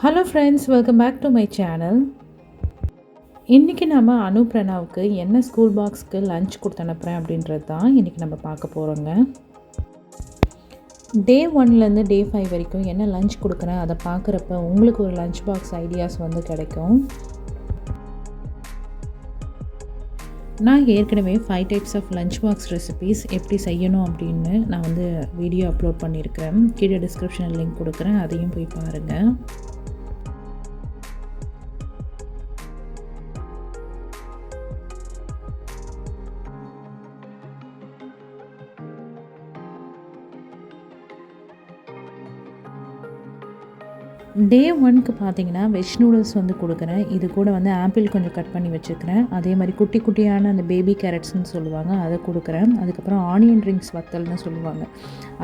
Hello friends, welcome back to my channel. இன்றைக்கி நம்ம பிரணாவுக்கு என்ன ஸ்கூல் பாக்ஸ்க்கு லன்ச் கொடுத்து அனுப்புகிறேன் அப்படின்றது தான் இன்றைக்கி நம்ம பார்க்க போகிறோங்க. டே 1லேருந்து டே 5 வரைக்கும் என்ன லன்ச் கொடுக்குறேன் அதை பார்க்குறப்ப உங்களுக்கு ஒரு லன்ச் பாக்ஸ் ஐடியாஸ் வந்து கிடைக்கும். நான் ஏற்கனவே 5 types of lunch box recipes எப்படி செய்யணும் அப்படின்னு நான் வந்து வீடியோ அப்லோட் பண்ணியிருக்கிறேன். கீழே டிஸ்கிரிப்ஷனில் லிங்க் கொடுக்குறேன், அதையும் போய் பாருங்கள். டே 1க்கு பார்த்தீங்கன்னா வெஜ் நூடுல்ஸ் வந்து கொடுக்குறேன். இது கூட வந்து ஆப்பிள் கொஞ்சம் கட் பண்ணி வச்சுருக்கிறேன். அதே மாதிரி குட்டி குட்டியான அந்த பேபி கேரட்ஸ்ன்னு சொல்லுவாங்க, அதை கொடுக்குறேன். அதுக்கப்புறம் ஆனியன் ரிங்ஸ் வத்தல்னு சொல்லுவாங்க,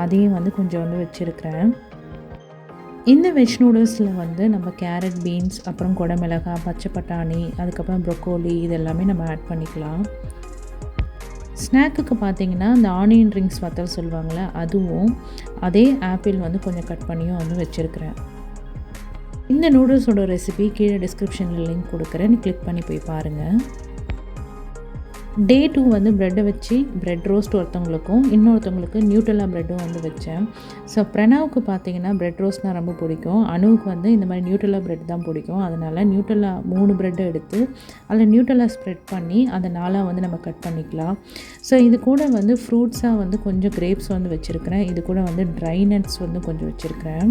அதையும் வந்து கொஞ்சம் வந்து வச்சுருக்கிறேன். இந்த வெஜ் நூடுல்ஸில் வந்து நம்ம கேரட், பீன்ஸ், அப்புறம் குடமிளகாய், பச்சை பட்டாணி, அதுக்கப்புறம் ப்ரொக்கோலி இது எல்லாமே நம்ம ஆட் பண்ணிக்கலாம். ஸ்நாக்குக்கு பார்த்தீங்கன்னா இந்த ஆனியன் ரிங்ஸ் வத்தல் சொல்லுவாங்களே, அதுவும் அதே ஆப்பிள் வந்து கொஞ்சம் கட் பண்ணியும் வந்து வச்சுருக்கிறேன். இந்த நூடுல்ஸோட ரெசிபி கீழே டிஸ்கிரிப்ஷனில் லிங்க் கொடுக்குறேன், கிளிக் பண்ணி போய் பாருங்கள். டே 2 வந்து ப்ரெட்டை வச்சு ப்ரெட் ரோஸ்ட் ஒருத்தவங்களுக்கும் இன்னொருத்தவங்களுக்கு நியூட்டெல்லா ப்ரெட்டும் வந்து வச்சேன். ஸோ பிரணாவுக்கு பார்த்தீங்கன்னா ப்ரெட் ரோஸ்ட்னால் ரொம்ப பிடிக்கும். அனுவுக்கு வந்து இந்த மாதிரி நியூட்டெல்லா ப்ரெட் தான் பிடிக்கும். அதனால் நியூட்டெல்லா 3 ப்ரெட்டை எடுத்து அதில் நியூட்டெல்லா ஸ்ப்ரெட் பண்ணி அதை 4 வந்து நம்ம கட் பண்ணிக்கலாம். ஸோ இது கூட வந்து ஃப்ரூட்ஸாக வந்து கொஞ்சம் கிரேப்ஸ் வந்து வச்சுருக்கிறேன். இது கூட வந்து ட்ரை நட்ஸ் வந்து கொஞ்சம் வச்சுருக்கிறேன்.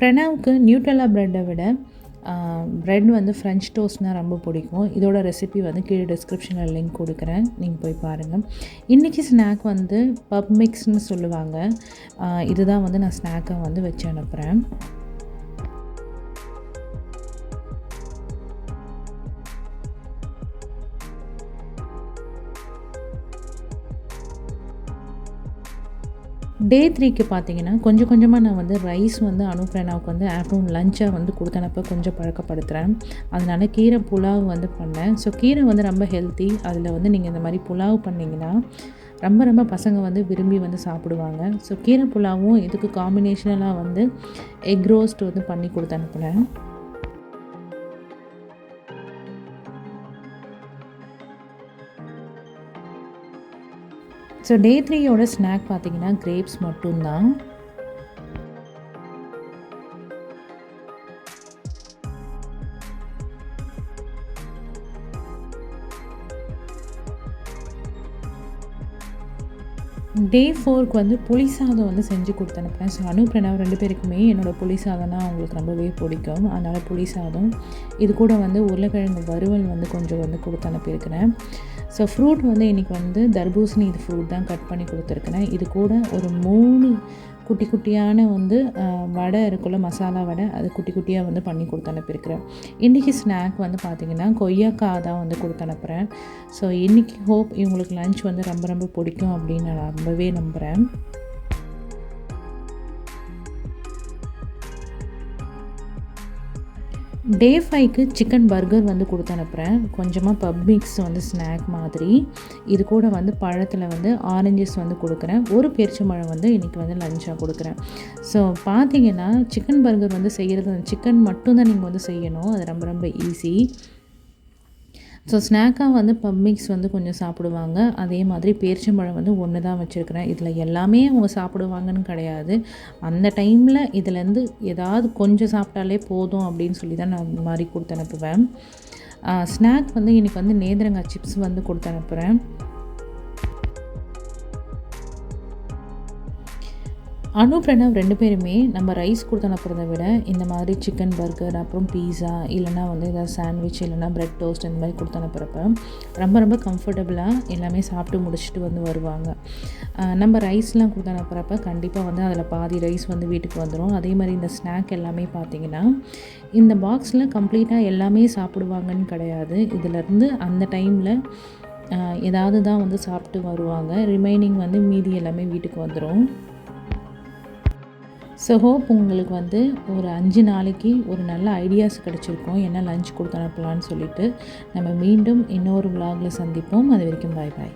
பிரணாவுக்கு நியூட்டெல்லா ப்ரெட்டை விட ப்ரெட் வந்து ஃப்ரெஞ்ச் டோஸ்ட்னால் ரொம்ப பிடிக்கும். இதோட ரெசிபி வந்து கீழே டிஸ்கிரிப்ஷனில் லிங்க் கொடுக்குறேன், நீங்கள் போய் பாருங்கள். இன்றைக்கி ஸ்நாக் வந்து பப் மிக்ஸ்னு சொல்லுவாங்க. இதுதான் வந்து நான் ஸ்நாக்காக வந்து வச்சு அனுப்புகிறேன். டே 3க்கு பார்த்தீங்கன்னா கொஞ்சம் கொஞ்சமாக நான் வந்து ரைஸ் வந்து பிரணாவுக்கு வந்து ஆஃப்டர்நூன் லஞ்சாக வந்து கொடுத்தனப்போ கொஞ்சம் பழக்கப்படுத்துகிறேன். அதனால கீரை புலாவ் வந்து பண்ணேன். ஸோ கீரை வந்து ரொம்ப ஹெல்த்தி. அதில் வந்து நீங்கள் இந்த மாதிரி புலாவ் பண்ணிங்கன்னா ரொம்ப ரொம்ப பசங்க வந்து விரும்பி வந்து சாப்பிடுவாங்க. ஸோ கீரை புலாவும் இதுக்கு காம்பினேஷனலாக வந்து எக் ரோஸ்ட் வந்து பண்ணி கொடுத்து அனுப்புனேன். ஸோ டே 3யோட ஸ்நாக் பார்த்திங்கன்னா கிரேப்ஸ் மட்டும்தான். டே 4க்கு வந்து புளி சாதம் வந்து செஞ்சு கொடுத்து அனுப்புகிறேன். ஸோ பிரணவ் 2 பேருக்குமே என்னோடய புளி சாதம்னா அவங்களுக்கு ரொம்பவே பிடிக்கும். அதனால் புளி சாதம், இது கூட வந்து உருளைக்கிழங்கு வறுவல் வந்து கொஞ்சம் வந்து கொடுத்து அனுப்பியிருக்கிறேன். ஸோ ஃப்ரூட் வந்து இன்றைக்கி வந்து தர்பூசணி இது ஃப்ரூட் தான் கட் பண்ணி கொடுத்துருக்குறேன். இது கூட ஒரு 3 குட்டி குட்டியான வந்து வடை இருக்குள்ள, மசாலா வடை, அது குட்டி குட்டியாக வந்து பண்ணி கொடுத்து அனுப்பியிருக்கிறேன். இன்றைக்கி ஸ்நாக் வந்து பார்த்திங்கன்னா கொய்யாக்காய் தான் வந்து கொடுத்து அனுப்புகிறேன். ஸோ இன்றைக்கி ஹோப் இவங்களுக்கு லன்ச் வந்து ரொம்ப ரொம்ப பிடிக்கும் அப்படின்னு நான் ரொம்பவே நம்புகிறேன். டே 5க்கு சிக்கன் பர்கர் வந்து கொடுத்து அனுப்புகிறேன். கொஞ்சமாக பப் மிக்ஸ் வந்து ஸ்நாக் மாதிரி. இது கூட வந்து பழத்தில் வந்து ஆரஞ்சஸ் வந்து கொடுக்குறேன். ஒரு பேரிச்சம்பழம் வந்து இன்றைக்கி வந்து லஞ்சாக கொடுக்குறேன். ஸோ பார்த்தீங்கன்னா சிக்கன் பர்கர் வந்து செய்கிறது சிக்கன் மட்டும்தான் நீங்கள் வந்து செய்யணும். அது ரொம்ப ரொம்ப ஈஸி. ஸோ ஸ்நாக்காக வந்து பப் மிக்ஸ் வந்து கொஞ்சம் சாப்பிடுவாங்க. அதே மாதிரி பேரிச்சம்பழம் வந்து 1 தான் வச்சுருக்கிறேன். இதில் எல்லாமே அவங்க சாப்பிடுவாங்கன்னு கிடையாது. அந்த டைமில் இதுலேருந்து ஏதாவது கொஞ்சம் சாப்பிட்டாலே போதும் அப்படின்னு சொல்லி தான் நான் இந்த மாதிரி கொடுத்து அனுப்புவேன். ஸ்நாக் வந்து இன்றைக்கி வந்து நேந்திரங்காய் சிப்ஸ் வந்து கொடுத்து அனுப்புகிறேன். பிரணவ் 2 பேருமே நம்ம ரைஸ் கொடுத்து அனுப்புறதை விட இந்த மாதிரி சிக்கன் பர்கர், அப்புறம் பீஸா, இல்லைனா வந்து ஏதாவது சாண்ட்விச், இல்லைனா ப்ரெட் டோஸ்ட் இந்த மாதிரி கொடுத்து அனுப்புகிறப்ப ரொம்ப ரொம்ப கம்ஃபர்டபுளாக எல்லாமே சாப்பிட்டு முடிச்சுட்டு வந்து வருவாங்க. நம்ம ரைஸ்லாம் கொடுத்து அனுப்புகிறப்ப கண்டிப்பாக வந்து அதில் பாதி ரைஸ் வந்து வீட்டுக்கு வந்துடும். அதே மாதிரி இந்த ஸ்நாக் எல்லாமே பார்த்திங்கன்னா இந்த பாக்ஸில் கம்ப்ளீட்டாக எல்லாமே சாப்பிடுவாங்கன்னு கிடையாது. இதிலேருந்து அந்த டைமில் ஏதாவது தான் வந்து சாப்பிட்டு வருவாங்க. ரிமைனிங் வந்து மீதி எல்லாமே வீட்டுக்கு வந்துடும். ஸோ ஹோப் உங்களுக்கு வந்து ஒரு 5 நாளைக்கு ஒரு நல்ல ஐடியாஸ் கிடச்சிருக்கும், என்ன லஞ்ச் கொடுத்து அனுப்பலான்னு சொல்லிட்டு. நம்ம மீண்டும் இன்னொரு vlogல சந்திப்போம். அது வரைக்கும் பாய் பாய்.